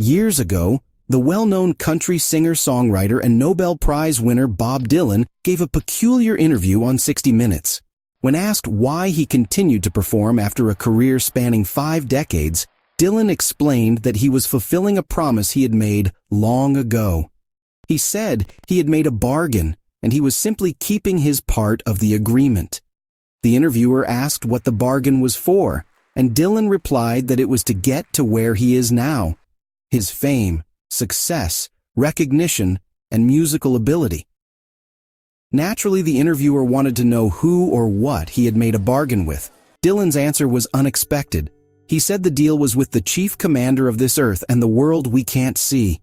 Years ago, the well-known country singer-songwriter and Nobel Prize winner Bob Dylan gave a peculiar interview on 60 Minutes. When asked why he continued to perform after a career spanning 5 decades, Dylan explained that he was fulfilling a promise he had made long ago. He said he had made a bargain, and he was simply keeping his part of the agreement. The interviewer asked what the bargain was for, and Dylan replied that it was to get to where he is now. His fame, success, recognition, and musical ability. Naturally, the interviewer wanted to know who or what he had made a bargain with. Dylan's answer was unexpected. He said the deal was with the chief commander of this earth and the world we can't see.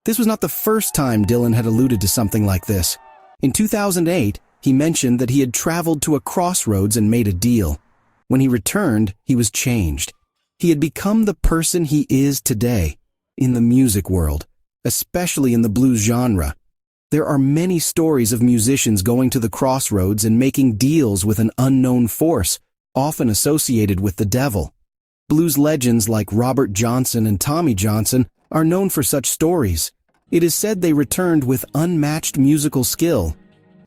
This was not the first time Dylan had alluded to something like this. In 2008, he mentioned that he had traveled to a crossroads and made a deal. When he returned, he was changed. He had become the person he is today, in the music world, especially in the blues genre. There are many stories of musicians going to the crossroads and making deals with an unknown force, often associated with the devil. Blues legends like Robert Johnson and Tommy Johnson are known for such stories. It is said they returned with unmatched musical skill.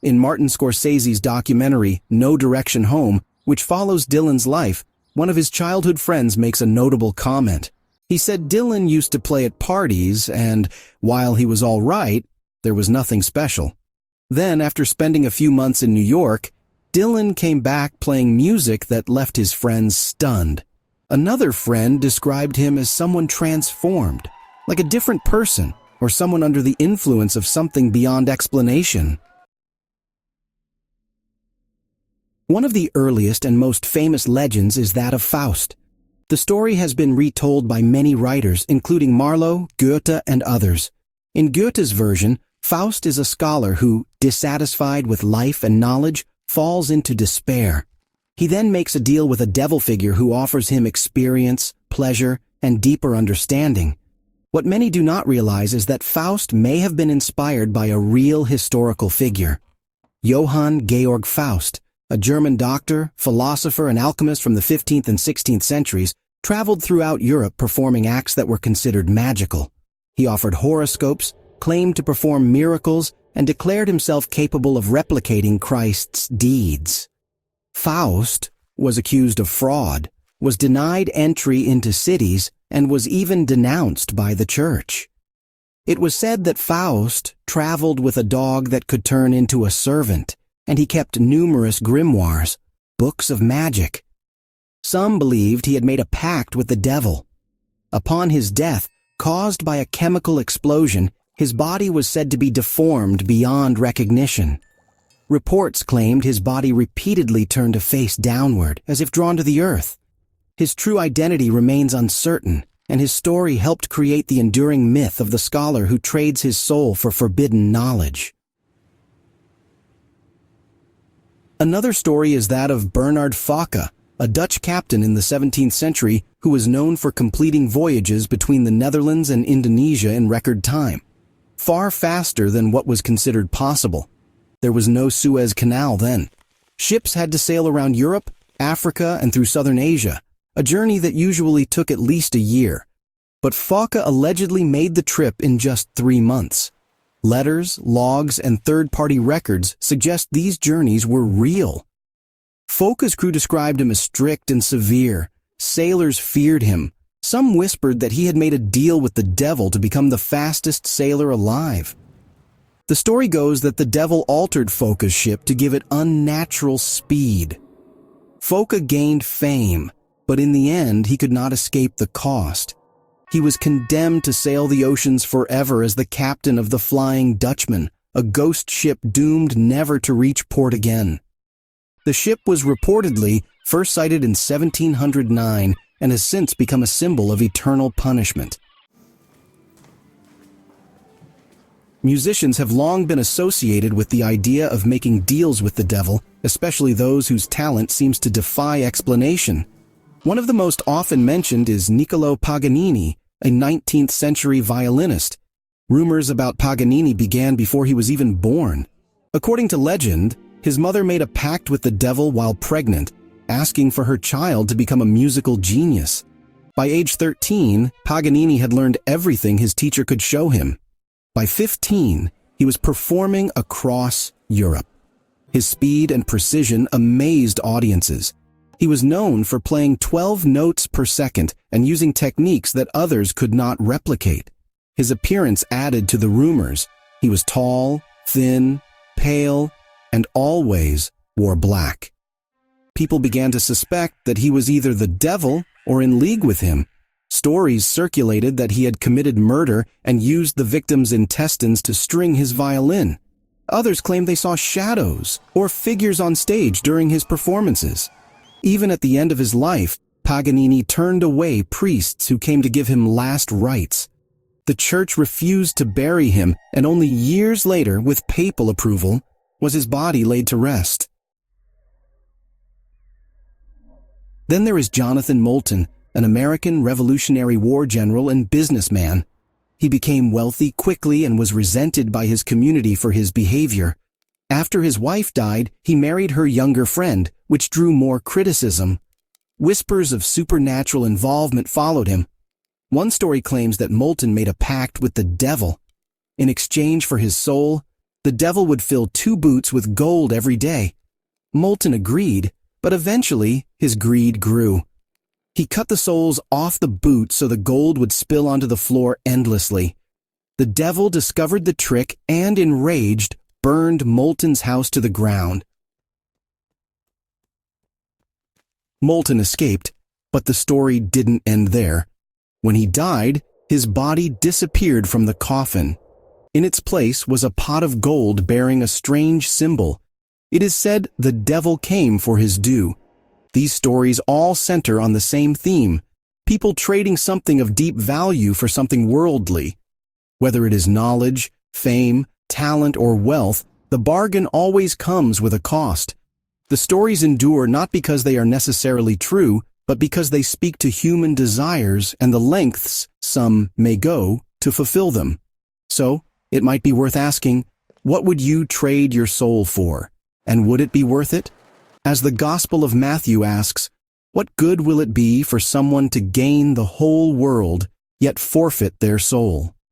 In Martin Scorsese's documentary, No Direction Home, which follows Dylan's life, one of his childhood friends makes a notable comment. He said Dylan used to play at parties and, while he was all right, there was nothing special. Then, after spending a few months in New York, Dylan came back playing music that left his friends stunned. Another friend described him as someone transformed, like a different person or someone under the influence of something beyond explanation. One of the earliest and most famous legends is that of Faust. The story has been retold by many writers, including Marlowe, Goethe, and others. In Goethe's version, Faust is a scholar who, dissatisfied with life and knowledge, falls into despair. He then makes a deal with a devil figure who offers him experience, pleasure, and deeper understanding. What many do not realize is that Faust may have been inspired by a real historical figure. Johann Georg Faust, a German doctor, philosopher, and alchemist from the 15th and 16th centuries, traveled throughout Europe performing acts that were considered magical. He offered horoscopes, claimed to perform miracles, and declared himself capable of replicating Christ's deeds. Faust was accused of fraud, was denied entry into cities, and was even denounced by the church. It was said that Faust traveled with a dog that could turn into a servant, and he kept numerous grimoires, books of magic. Some believed he had made a pact with the devil. Upon his death, caused by a chemical explosion, his body was said to be deformed beyond recognition. Reports claimed his body repeatedly turned a face downward, as if drawn to the earth. His true identity remains uncertain, and his story helped create the enduring myth of the scholar who trades his soul for forbidden knowledge. Another story is that of Bernard Fokke, a Dutch captain in the 17th century who was known for completing voyages between the Netherlands and Indonesia in record time, far faster than what was considered possible. There was no Suez Canal then. Ships had to sail around Europe, Africa, and through southern Asia, a journey that usually took at least a year. But Fokke allegedly made the trip in just 3 months. Letters, logs, and third-party records suggest these journeys were real. Fokke's crew described him as strict and severe. Sailors feared him. Some whispered that he had made a deal with the devil to become the fastest sailor alive. The story goes that the devil altered Fokke's ship to give it unnatural speed. Fokke gained fame, but in the end he could not escape the cost. He was condemned to sail the oceans forever as the captain of the Flying Dutchman, a ghost ship doomed never to reach port again. The ship was reportedly first sighted in 1709 and has since become a symbol of eternal punishment. Musicians have long been associated with the idea of making deals with the devil, especially those whose talent seems to defy explanation. One of the most often mentioned is Nicolo Paganini, a 19th century violinist. Rumors about Paganini began before he was even born. According to legend, his mother made a pact with the devil while pregnant, asking for her child to become a musical genius. By age 13, Paganini had learned everything his teacher could show him. By 15, he was performing across Europe. His speed and precision amazed audiences. He was known for playing 12 notes per second and using techniques that others could not replicate. His appearance added to the rumors. He was tall, thin, pale, and always wore black. People began to suspect that he was either the devil or in league with him. Stories circulated that he had committed murder and used the victim's intestines to string his violin. Others claimed they saw shadows or figures on stage during his performances. Even at the end of his life, Paganini turned away priests who came to give him last rites. The church refused to bury him, and only years later, with papal approval, was his body laid to rest. Then there is Jonathan Molton, an American Revolutionary War general and businessman. He became wealthy quickly and was resented by his community for his behavior. After his wife died, he married her younger friend, which drew more criticism. Whispers of supernatural involvement followed him. One story claims that Molton made a pact with the devil. In exchange for his soul, the devil would fill 2 boots with gold every day. Molton agreed, but eventually his greed grew. He cut the soles off the boots so the gold would spill onto the floor endlessly. The devil discovered the trick and, enraged, burned Molton's house to the ground. Molton escaped, but the story didn't end there. When he died, his body disappeared from the coffin. In its place was a pot of gold bearing a strange symbol. It is said the devil came for his due. These stories all center on the same theme: people trading something of deep value for something worldly. Whether it is knowledge, fame, talent, or wealth, the bargain always comes with a cost. The stories endure not because they are necessarily true, but because they speak to human desires and the lengths some may go to fulfill them. So, it might be worth asking, what would you trade your soul for? And would it be worth it? As the Gospel of Matthew asks, what good will it be for someone to gain the whole world, yet forfeit their soul?